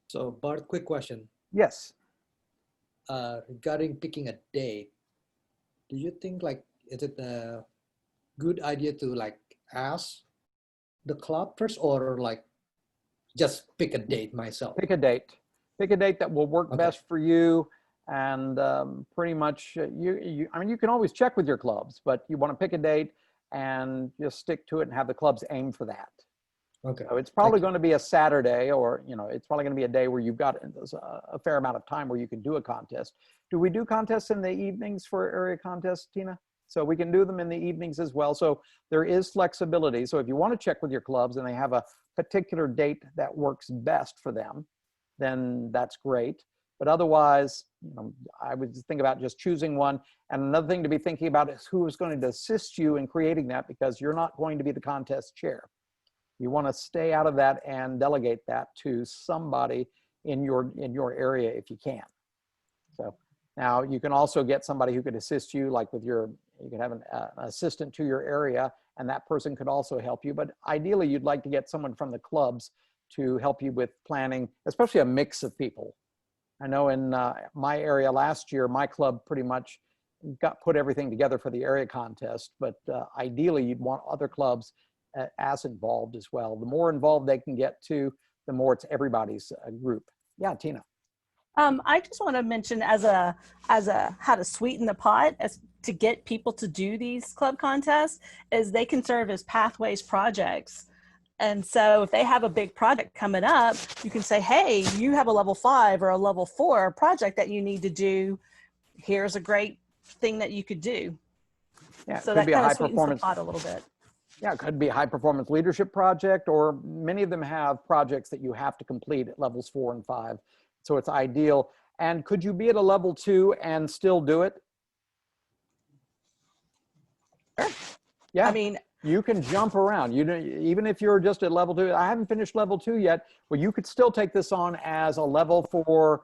So Bart, quick question. Yes. Regarding picking a date, do you think like, is it a good idea to like ask the club first, or like just pick a date myself? Pick a date. Pick a date that will work best for you. And pretty much, I mean, you can always check with your clubs, but you want to pick a date and just stick to it and have the clubs aim for that. Okay. So it's probably going to be a Saturday, or, you know, it's probably going to be a day where you've got a fair amount of time where you can do a contest. Do we do contests in the evenings for area contests, Tina? So we can do them in the evenings as well. So there is flexibility. So if you want to check with your clubs and they have a particular date that works best for them, then that's great. But otherwise, you know, I would think about just choosing one. And another thing to be thinking about is who is going to assist you in creating that, because you're not going to be the contest chair. You want to stay out of that and delegate that to somebody in your area if you can. So now you can also get somebody who could assist you, like with you could have an assistant to your area, and that person could also help you. But ideally, you'd like to get someone from the clubs to help you with planning, especially a mix of people. I know in my area last year, my club pretty much put everything together for the area contest, but ideally you'd want other clubs as involved as well. The more involved they can get to, the more it's everybody's group. Yeah, Tina. I just want to mention as a how to sweeten the pot as to get people to do these club contests is they can serve as pathways projects. And so if they have a big project coming up, you can say, hey, you have a level 5 or a level 4 project that you need to do. Here's a great thing that you could do. Yeah, so that kind of sweetens the pot a little bit. Yeah, it could be a high performance leadership project, or many of them have projects that you have to complete at levels 4 and 5. So it's ideal. And could you be at a level 2 and still do it? Sure. Yeah. I mean, you can jump around. You know, even if you're just at level 2, I haven't finished level 2 yet, well, you could still take this on as a level 4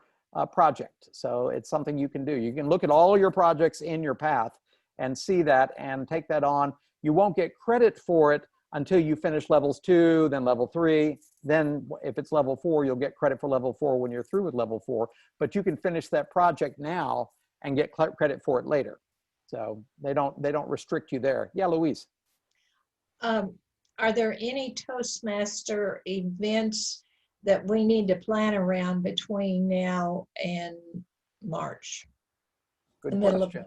project. So it's something you can do. You can look at all your projects in your path and see that and take that on. You won't get credit for it until you finish levels 2, then level 3. Then if it's level 4, you'll get credit for level 4 when you're through with level 4. But you can finish that project now and get credit for it later. So they don't restrict you there. Yeah, Louise. Are there any Toastmaster events that we need to plan around between now and March? Good question.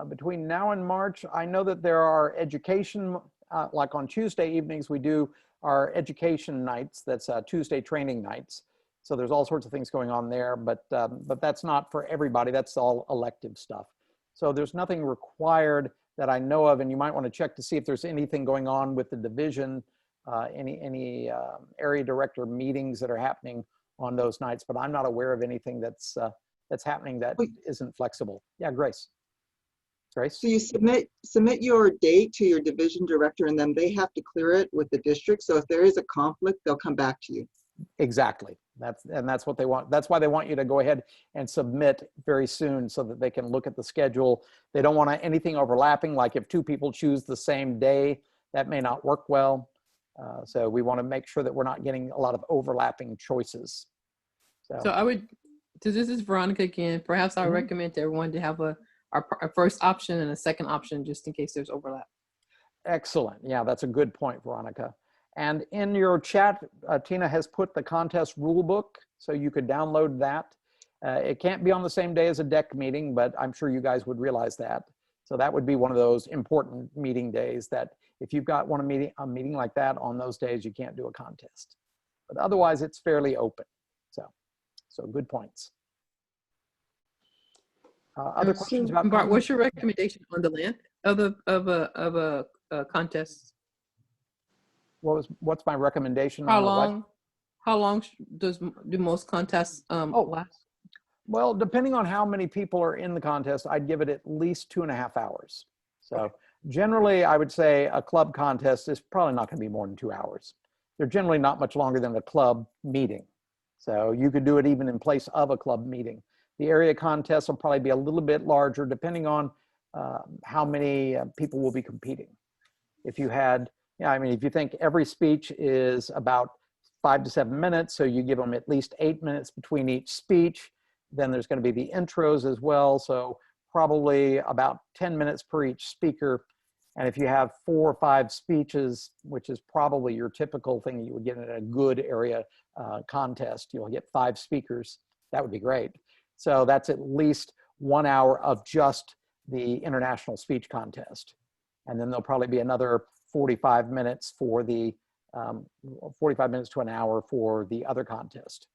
Between now and March, I know that there are education, like on Tuesday evenings, we do our education nights. That's Tuesday training nights. So there's all sorts of things going on there, but that's not for everybody. That's all elective stuff. So there's nothing required that I know of, and you might want to check to see if there's anything going on with the division, any area director meetings that are happening on those nights, but I'm not aware of anything that's happening that isn't flexible. Yeah, Grace. Grace? So you submit your date to your division director, and then they have to clear it with the district. So if there is a conflict, they'll come back to you. Exactly. That's what they want. That's why they want you to go ahead and submit very soon so that they can look at the schedule. They don't want anything overlapping, like if 2 people choose the same day, that may not work well. So we want to make sure that we're not getting a lot of overlapping choices. So I would, so this is Veronica again, perhaps I would recommend to everyone to have a first option and a second option just in case there's overlap. Excellent. Yeah, that's a good point, Veronica. And in your chat, Tina has put the contest rule book, so you could download that. It can't be on the same day as a deck meeting, but I'm sure you guys would realize that. So that would be one of those important meeting days that if you've got a meeting like that on those days, you can't do a contest. But otherwise, it's fairly open. So good points. Other questions about Bart, content? what's your recommendation on the length of a contest? What's my recommendation How on the what? long? How long do most contests last? Well, depending on how many people are in the contest, I'd give it at least 2.5 hours. So generally, I would say a club contest is probably not going to be more than 2 hours. They're generally not much longer than a club meeting. So you could do it even in place of a club meeting. The area contests will probably be a little bit larger depending on how many people will be competing. If you had, yeah, I mean, if you think every speech is about 5 to 7 minutes, so you give them at least 8 minutes between each speech, then there's going to be the intros as well. So probably about 10 minutes per each speaker. And if you have 4 or 5 speeches, which is probably your typical thing you would get in a good area contest, you'll get 5 speakers. That would be great. So that's at least 1 hour of just the international speech contest. And then there'll probably be another 45 minutes for the 45 minutes to an hour for the other contest.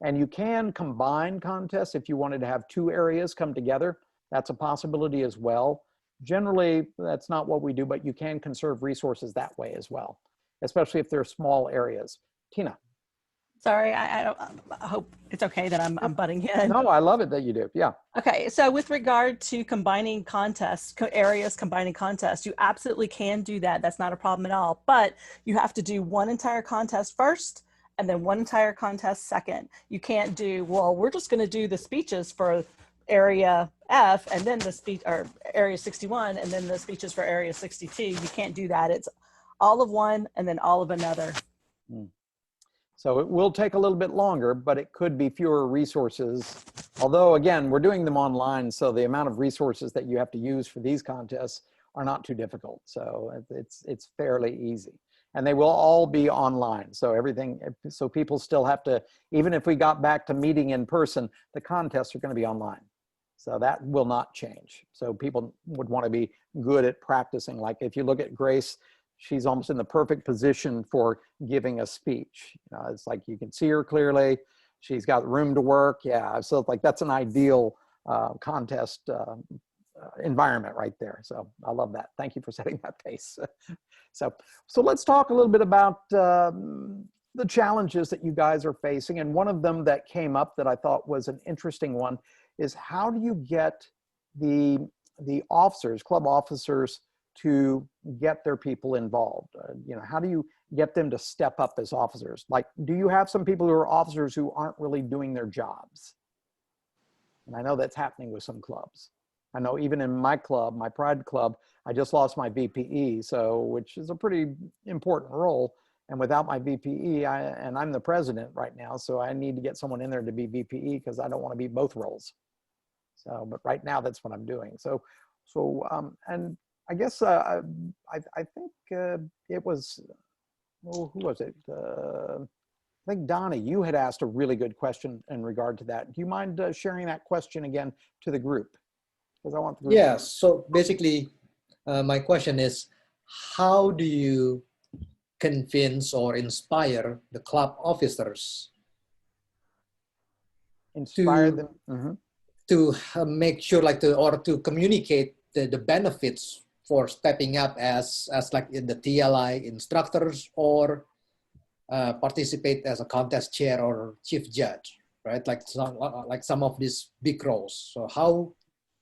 And you can combine contests if you wanted to have 2 areas come together. That's a possibility as well. Generally, that's not what we do, but you can conserve resources that way as well, especially if they're small areas. Tina. Sorry, I hope it's okay that I'm butting in. No, I love it that you do. Yeah. Okay, so with regard to combining contests, areas combining contests, you absolutely can do that. That's not a problem at all. But you have to do one entire contest first and then one entire contest second. You can't do, well, we're just going to do the speeches for area F and then the speech, or area 61 and then the speeches for area 62. You can't do that. It's all of one and then all of another. So it will take a little bit longer, but it could be fewer resources. Although, again, we're doing them online, so the amount of resources that you have to use for these contests are not too difficult. So it's fairly easy. And they will all be online. So everything, so people still have to, even if we got back to meeting in person, the contests are going to be online. So that will not change. So people would want to be good at practicing. Like if you look at Grace, she's almost in the perfect position for giving a speech. It's like you can see her clearly. She's got room to work. Yeah, so it's like that's an ideal contest environment right there. So I love that. Thank you for setting that pace. So let's talk a little bit about the challenges that you guys are facing. And one of them that came up that I thought was an interesting one is how do you get the officers, club officers, to get their people involved? How do you get them to step up as officers? Like, do you have some people who are officers who aren't really doing their jobs? And I know that's happening with some clubs. I know even in my club, my Pride club, I just lost my VPE, which is a pretty important role. And without my VPE, and I'm the president right now, so I need to get someone in there to be VPE because I don't want to be both roles. So, but right now that's what I'm doing. And I guess I think it was, who was it? I think Donnie, you had asked a really good question in regard to that. Do you mind sharing that question again to the group? Because I want the group. Yeah, so basically my question is, how do you convince or inspire the club officers to make sure, to communicate the benefits for stepping up as like in the TLI instructors or participate as a contest chair or chief judge, right? Like some of these big roles. So how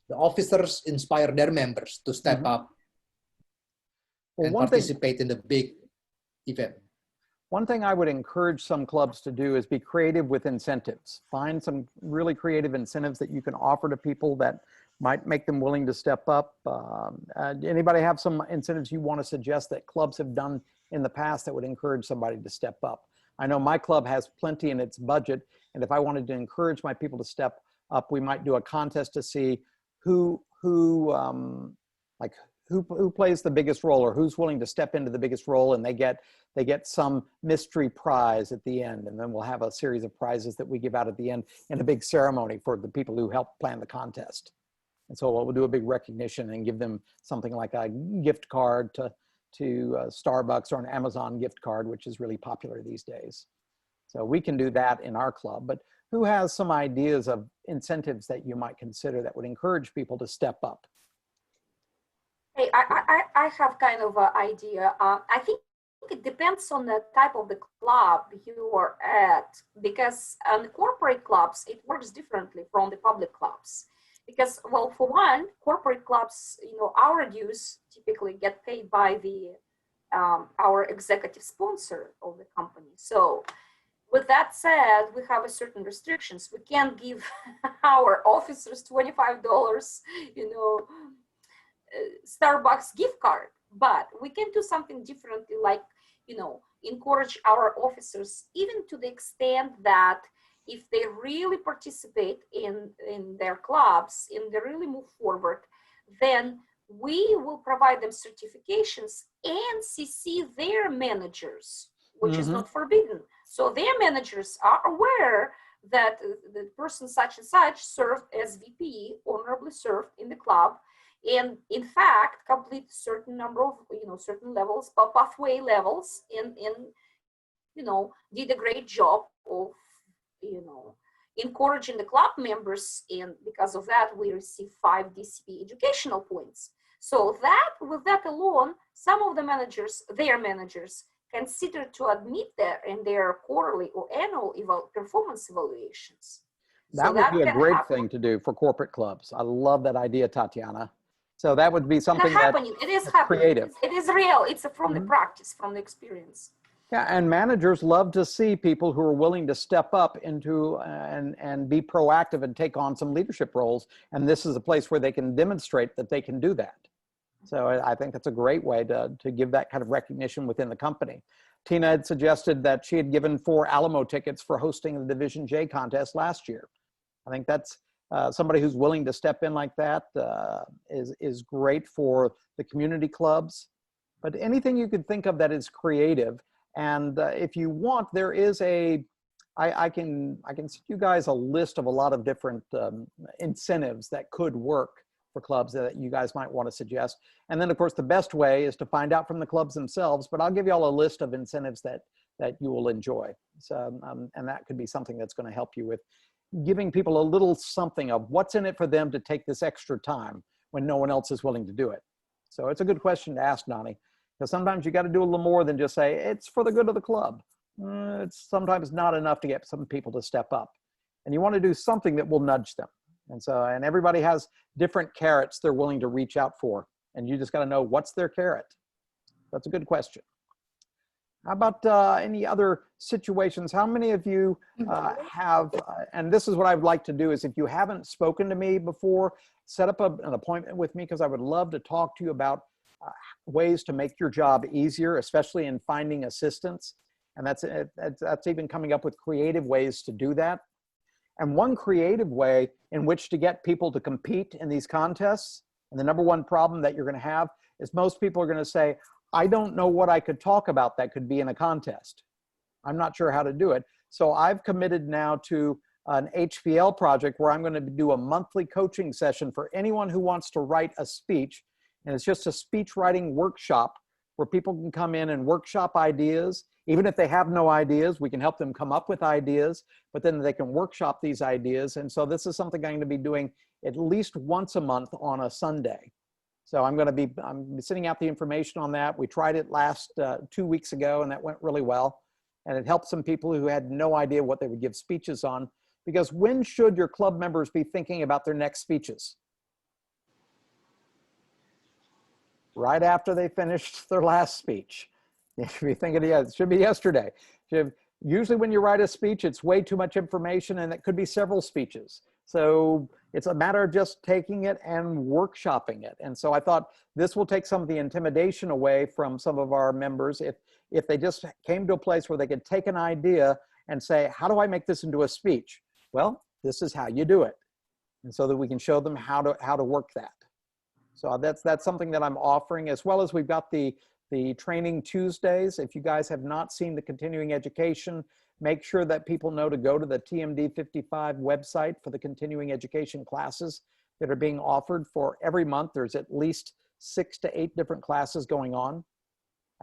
the officers inspire their members to step up and participate in the big event. One thing I would encourage some clubs to do is be creative with incentives. Find some really creative incentives that you can offer to people that might make them willing to step up. Anybody have some incentives you want to suggest that clubs have done in the past that would encourage somebody to step up? I know my club has plenty in its budget, and if I wanted to encourage my people to step up, we might do a contest to see who plays the biggest role, or who's willing to step into the biggest role, and they get some mystery prize at the end, and then we'll have a series of prizes that we give out at the end in a big ceremony for the people who helped plan the contest. And so we'll do a big recognition and give them something like a gift card to Starbucks or an Amazon gift card, which is really popular these days. So we can do that in our club. But who has some ideas of incentives that you might consider that would encourage people to step up? Hey, I have kind of an idea. I think it depends on the type of the club you are at, because on the corporate clubs, it works differently from the public clubs. Because, well, for one, corporate clubs, you know, our dues typically get paid by the our executive sponsor of the company. So with that said, we have a certain restrictions. We can't give our officers $25, you know, Starbucks gift card, but we can do something differently, like, you know, encourage our officers, even to the extent that if they really participate in their clubs and they really move forward, then we will provide them certifications and CC their managers, which is not forbidden. So their managers are aware that the person such and such served as VP, honorably served in the club, and in fact complete certain number of, you know, certain levels, pathway levels, and you know, did a great job of, you know, encouraging the club members, and because of that we receive 5 DCP educational points. So that, with that alone, some of the managers, their managers, consider to admit that in their quarterly or annual performance evaluations. That So would be a can great happen. thing to do for corporate clubs. I love that idea, Tatiana. So that would be something Happening. It is that's happening. creative. It is real. It's from the practice, from the experience. Yeah, and managers love to see people who are willing to step up into and be proactive and take on some leadership roles. And this is a place where they can demonstrate that they can do that. So I think that's a great way to give that kind of recognition within the company. Tina had suggested that she had given 4 Alamo tickets for hosting the Division J contest last year. I think that's somebody who's willing to step in like that is great for the community clubs. But anything you could think of that is creative. And if you want, there is I can send you guys a list of a lot of different incentives that could work for clubs that you guys might want to suggest. And then of course, the best way is to find out from the clubs themselves, but I'll give you all a list of incentives that you will enjoy. So, and that could be something that's going to help you with giving people a little something of what's in it for them to take this extra time when no one else is willing to do it. So it's a good question to ask, Donnie, because sometimes you got to do a little more than just say, it's for the good of the club. It's sometimes not enough to get some people to step up. And you want to do something that will nudge them. And everybody has different carrots they're willing to reach out for. And you just got to know what's their carrot. That's a good question. How about any other situations? How many of you have, and this is what I'd like to do, is if you haven't spoken to me before, set up an appointment with me, because I would love to talk to you about ways to make your job easier, especially in finding assistants. And that's even coming up with creative ways to do that. And one creative way in which to get people to compete in these contests, and the #1 problem that you're going to have is most people are going to say, I don't know what I could talk about that could be in a contest. I'm not sure how to do it. So I've committed now to an HPL project where I'm going to do a monthly coaching session for anyone who wants to write a speech. And it's just a speech writing workshop where people can come in and workshop ideas. Even if they have no ideas, we can help them come up with ideas, but then they can workshop these ideas. And so this is something I'm going to be doing at least once a month on a Sunday. So I'm sending out the information on that. We tried it last 2 weeks ago, and that went really well. And it helped some people who had no idea what they would give speeches on. Because when should your club members be thinking about their next speeches? Right after they finished their last speech. You should be thinking, yeah, it should be yesterday. Usually when you write a speech, it's way too much information, and it could be several speeches. So it's a matter of just taking it and workshopping it. And so I thought this will take some of the intimidation away from some of our members if they just came to a place where they could take an idea and say, how do I make this into a speech? Well, this is how you do it. And so that we can show them how to work that. So that's something that I'm offering, as well as we've got the training Tuesdays. If you guys have not seen the continuing education, make sure that people know to go to the TMD55 website for the continuing education classes that are being offered for every month. There's at least 6 to 8 different classes going on.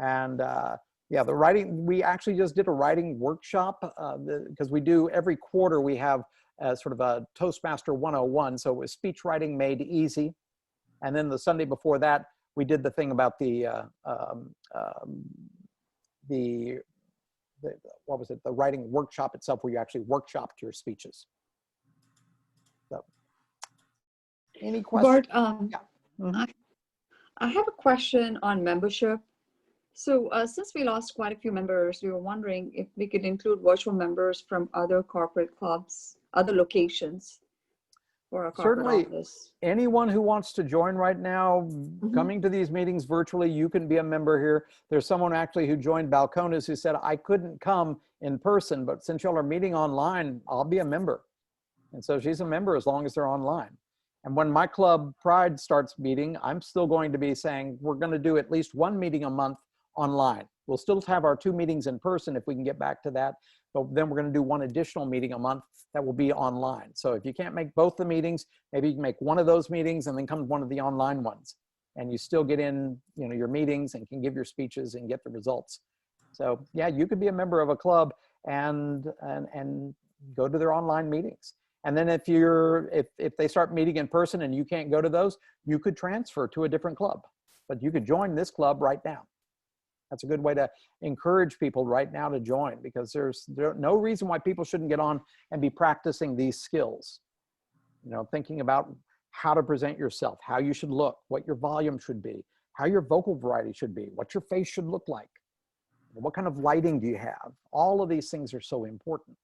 And yeah, the writing, we actually just did a writing workshop because we do every quarter, we have as sort of a Toastmaster 101. So it was speech writing made easy. And then the Sunday before that, we did the thing about the what was it? The writing workshop itself, where you actually workshopped your speeches. So, any questions? Bart, Yeah. Mm-hmm. I have a question on membership. So since we lost quite a few members, we were wondering if we could include virtual members from other corporate clubs, other locations for our corporate Certainly, office. anyone who wants to join right now, coming to these meetings virtually, you can be a member here. There's someone actually who joined Balcones who said, I couldn't come in person, but since y'all are meeting online, I'll be a member. And so she's a member as long as they're online. And when my club Pride starts meeting, I'm still going to be saying, we're going to do at least one meeting a month online. We'll still have our 2 meetings in person if we can get back to that, but then we're going to do 1 additional meeting a month that will be online. So if you can't make both the meetings, maybe you can make one of those meetings and then come to one of the online ones, and you still get in, you know, your meetings and can give your speeches and get the results. So yeah, you could be a member of a club and go to their online meetings. And then if they start meeting in person and you can't go to those, you could transfer to a different club, but you could join this club right now. That's a good way to encourage people right now to join, because there's no reason why people shouldn't get on and be practicing these skills. You know, thinking about how to present yourself, how you should look, what your volume should be, how your vocal variety should be, what your face should look like, what kind of lighting do you have. All of these things are so important.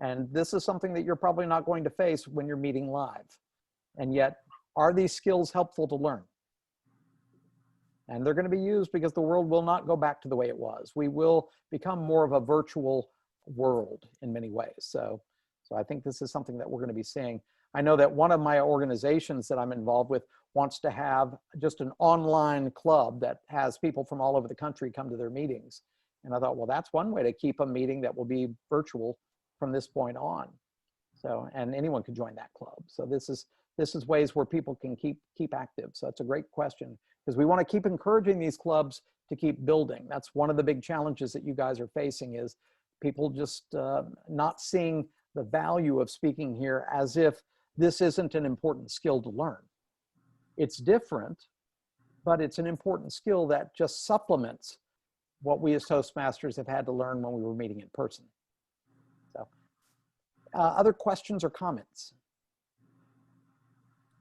And this is something that you're probably not going to face when you're meeting live. And yet, are these skills helpful to learn? And they're going to be used because the world will not go back to the way it was. We will become more of a virtual world in many ways. So I think this is something that we're going to be seeing. I know that one of my organizations that I'm involved with wants to have just an online club that has people from all over the country come to their meetings. And I thought, well, that's one way to keep a meeting that will be virtual from this point on. So, and anyone can join that club. So this is ways where people can keep active. So that's a great question, because we want to keep encouraging these clubs to keep building. That's one of the big challenges that you guys are facing, is people just not seeing the value of speaking here as if this isn't an important skill to learn. It's different, but it's an important skill that just supplements what we as Toastmasters have had to learn when we were meeting in person. So other questions or comments?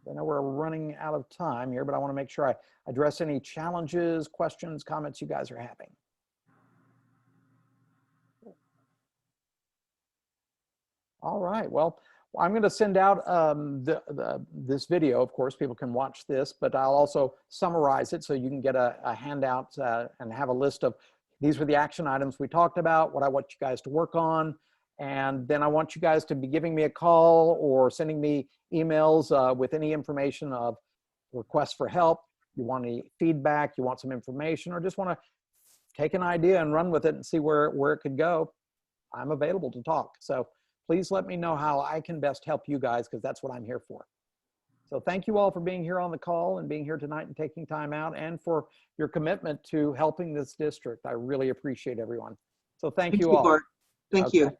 I know we're running out of time here, but I want to make sure I address any challenges, questions, comments you guys are having. All right, well, I'm going to send out this video. Of course, people can watch this, but I'll also summarize it so you can get a handout and have a list of, these were the action items we talked about, what I want you guys to work on. And then I want you guys to be giving me a call or sending me emails with any information of requests for help. You want any feedback, you want some information, or just want to take an idea and run with it and see where it could go. I'm available to talk. So please let me know how I can best help you guys, because that's what I'm here for. So thank you all for being here on the call and being here tonight and taking time out, and for your commitment to helping this district. I really appreciate everyone. So thank you all. Bart. Thank you.